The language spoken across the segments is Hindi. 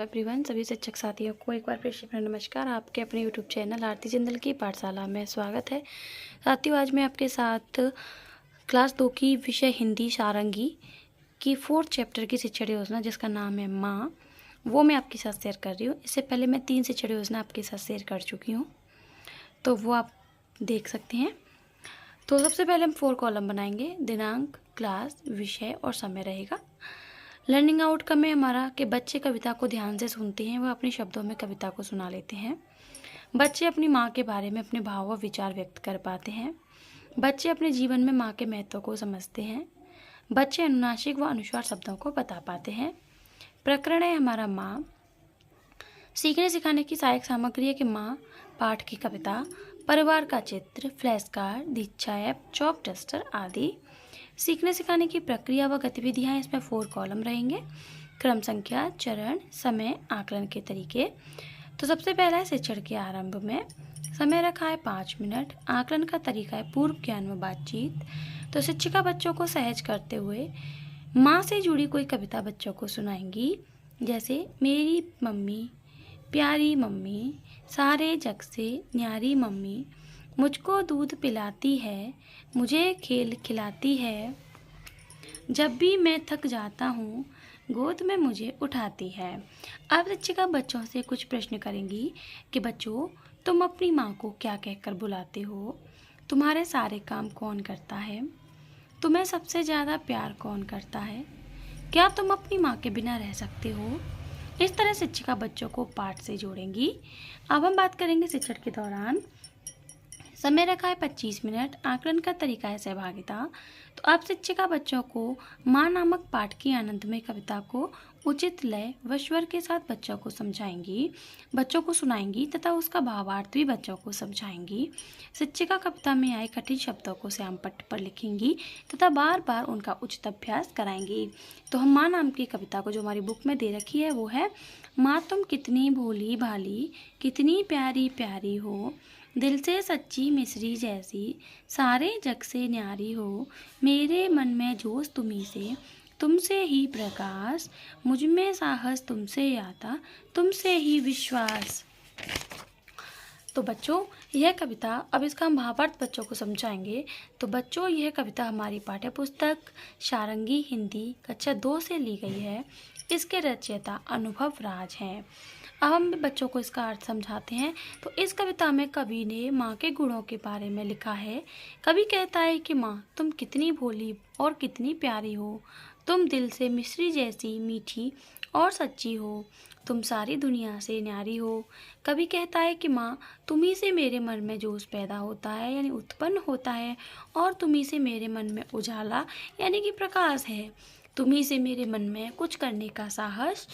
एवरीवन, सभी शिक्षक साथियों को एक बार फिर से अपना नमस्कार। आपके अपने यूट्यूब चैनल आरती जिंदल की पाठशाला में स्वागत है। साथियों, आज मैं आपके साथ क्लास 2 की विषय हिंदी सारंगी की 4th चैप्टर की शिक्षण योजना, जिसका नाम है माँ, वो मैं आपके साथ शेयर कर रही हूँ। इससे पहले मैं 3 शिक्षण योजना आपके साथ शेयर कर चुकी हूँ, तो वो आप देख सकते हैं। तो सबसे पहले हम 4 कॉलम बनाएंगे। दिनांक, क्लास, विषय और समय रहेगा। लर्निंग आउटकम है हमारा कि बच्चे कविता को ध्यान से सुनते हैं, वह अपने शब्दों में कविता को सुना लेते हैं। बच्चे अपनी माँ के बारे में अपने भाव व विचार व्यक्त कर पाते हैं। बच्चे अपने जीवन में माँ के महत्व को समझते हैं। बच्चे अनुनासिक व अनुस्वार शब्दों को बता पाते हैं। प्रकरण है हमारा माँ। सीखने सिखाने की सहायक सामग्री है कि माँ, पाठ की कविता, परिवार का चित्र, फ्लैश कार्ड, दीक्षा ऐप, चॉक डस्टर आदि। सीखने सिखाने की प्रक्रिया व गतिविधियाँ, इसमें 4 कॉलम रहेंगे। क्रम संख्या, चरण, समय, आकलन के तरीके। तो सबसे पहला है शिक्षण के आरंभ में। समय रखा है 5 मिनट। आकलन का तरीका है पूर्व ज्ञान व बातचीत। तो शिक्षिका बच्चों को सहज करते हुए माँ से जुड़ी कोई कविता बच्चों को सुनाएंगी, जैसे मेरी मम्मी, प्यारी मम्मी, सारे जग से न्यारी मम्मी, मुझको दूध पिलाती है, मुझे खेल खिलाती है, जब भी मैं थक जाता हूँ गोद में मुझे उठाती है। अब शिक्षिका बच्चों से कुछ प्रश्न करेंगी कि बच्चों, तुम अपनी माँ को क्या कहकर बुलाते हो? तुम्हारे सारे काम कौन करता है? तुम्हें सबसे ज़्यादा प्यार कौन करता है? क्या तुम अपनी माँ के बिना रह सकते हो? इस तरह शिक्षिका बच्चों को पाठ से जोड़ेंगी। अब हम बात करेंगे शिक्षण के दौरान। समय रखा है 25 मिनट। आकलन का तरीका है सहभागिता। तो अब शिक्षिका बच्चों को माँ नामक पाठ की आनंदमय कविता को उचित लय व स्वर के साथ बच्चों को समझाएंगी, बच्चों को सुनाएंगी तथा उसका भावार्थ भी बच्चों को समझाएंगी। शिक्षिका कविता में आए कठिन शब्दों को श्याम पट्ट पर लिखेंगी तथा बार बार उनका उचित अभ्यास कराएंगी। तो हम माँ नाम की कविता को जो हमारी बुक में दे रखी है वो है, माँ तुम कितनी भोली भाली, कितनी प्यारी प्यारी हो, दिल से सच्ची मिश्री जैसी, सारे जग से न्यारी हो, मेरे मन में जोश तुम्ही से, तुमसे ही प्रकाश, मुझ में साहस तुमसे आता, तुमसे ही विश्वास। तो बच्चों, यह कविता, अब इसका हम भावार्थ बच्चों को समझाएंगे। तो बच्चों, यह कविता हमारी पाठ्य पुस्तक सारंगी हिंदी कक्षा 2 से ली गई है। इसके रचयिता अनुभव राज हैं। अब हम बच्चों को इसका अर्थ समझाते हैं। तो इस कविता में कवि ने माँ के गुणों के बारे में लिखा है। कवि कहता है कि माँ तुम कितनी भोली और कितनी प्यारी हो, तुम दिल से मिश्री जैसी मीठी और सच्ची हो, तुम सारी दुनिया से न्यारी हो। कवि कहता है कि माँ तुम्ही से मेरे मन में जोश पैदा होता है, यानी उत्पन्न होता है, और तुम्ही से मेरे मन में उजाला यानी कि प्रकाश है। तुम्ही से मेरे मन में कुछ करने का साहस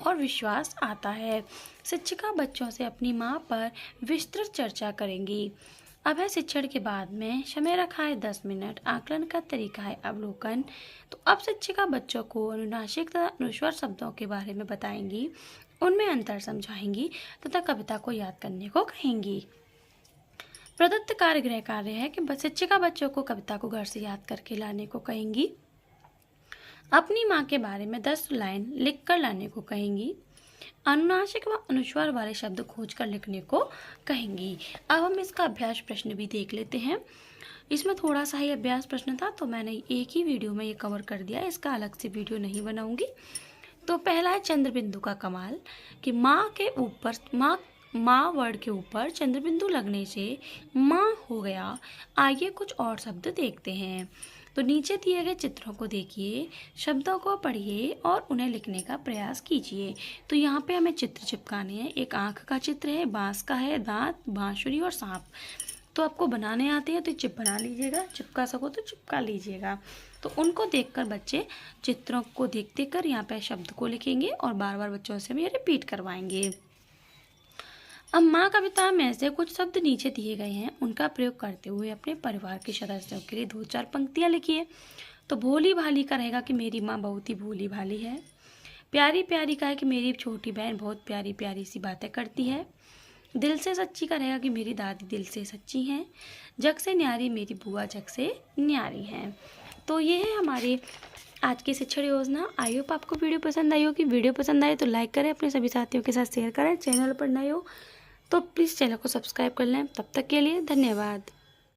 और विश्वास आता है। शिक्षिका बच्चों से अपनी माँ पर विस्तृत चर्चा करेंगी। अब है शिक्षण के बाद में। समय रखा है 10 मिनट। आकलन का तरीका है अवलोकन। तो अब शिक्षिका बच्चों को अनुनासिक तथा अनुस्वार शब्दों के बारे में बताएंगी, उनमें अंतर समझाएंगी तथा कविता को याद करने को कहेंगी। प्रदत्त कार्य गृह कार्य है कि शिक्षिका बच्चों को कविता को घर से याद करके लाने को कहेंगी। अपनी माँ के बारे में 10 लाइन लिख कर लाने को कहेंगी। अनुनासिक व अनुस्वार वाले शब्द खोज कर लिखने को कहेंगी। अब हम इसका अभ्यास प्रश्न भी देख लेते हैं। इसमें थोड़ा सा ही अभ्यास प्रश्न था, तो मैंने एक ही वीडियो में ये कवर कर दिया, इसका अलग से वीडियो नहीं बनाऊंगी। तो पहला है चंद्रबिंदु का कमाल, कि माँ के ऊपर माँ वर्ड के ऊपर चंद्रबिंदु लगने से माँ हो गया। आइए कुछ और शब्द देखते हैं। तो नीचे दिए गए चित्रों को देखिए, शब्दों को पढ़िए और उन्हें लिखने का प्रयास कीजिए। तो यहाँ पे हमें चित्र चिपकाने हैं। एक आँख का चित्र है, बाँस का है, दांत, बांसुरी और सांप। तो आपको बनाने आते हैं तो चिप बना लीजिएगा, चिपका सको तो चिपका लीजिएगा। तो उनको देखकर बच्चे चित्रों को देखते कर यहाँ पे शब्द को लिखेंगे और बार बार बच्चों से भी ये रिपीट करवाएंगे। अब माँ कविता में से कुछ शब्द नीचे दिए गए हैं, उनका प्रयोग करते हुए अपने परिवार के सदस्यों के लिए 2-4 पंक्तियाँ लिखिए। तो भोली भाली का रहेगा कि मेरी माँ बहुत ही भोली भाली है। प्यारी प्यारी का है कि मेरी छोटी बहन बहुत प्यारी प्यारी सी बातें करती है। दिल से सच्ची का रहेगा कि मेरी दादी दिल से सच्ची हैं। जग से न्यारी, मेरी बुआ जग से न्यारी हैं। तो ये है हमारे आज की शिक्षण योजना। आई होप आपको वीडियो पसंद आई होगी। वीडियो पसंद आए तो लाइक करें, अपने सभी साथियों के साथ शेयर करें। चैनल पर नए हो तो प्लीज़ चैनल को सब्सक्राइब कर लें। तब तक के लिए धन्यवाद।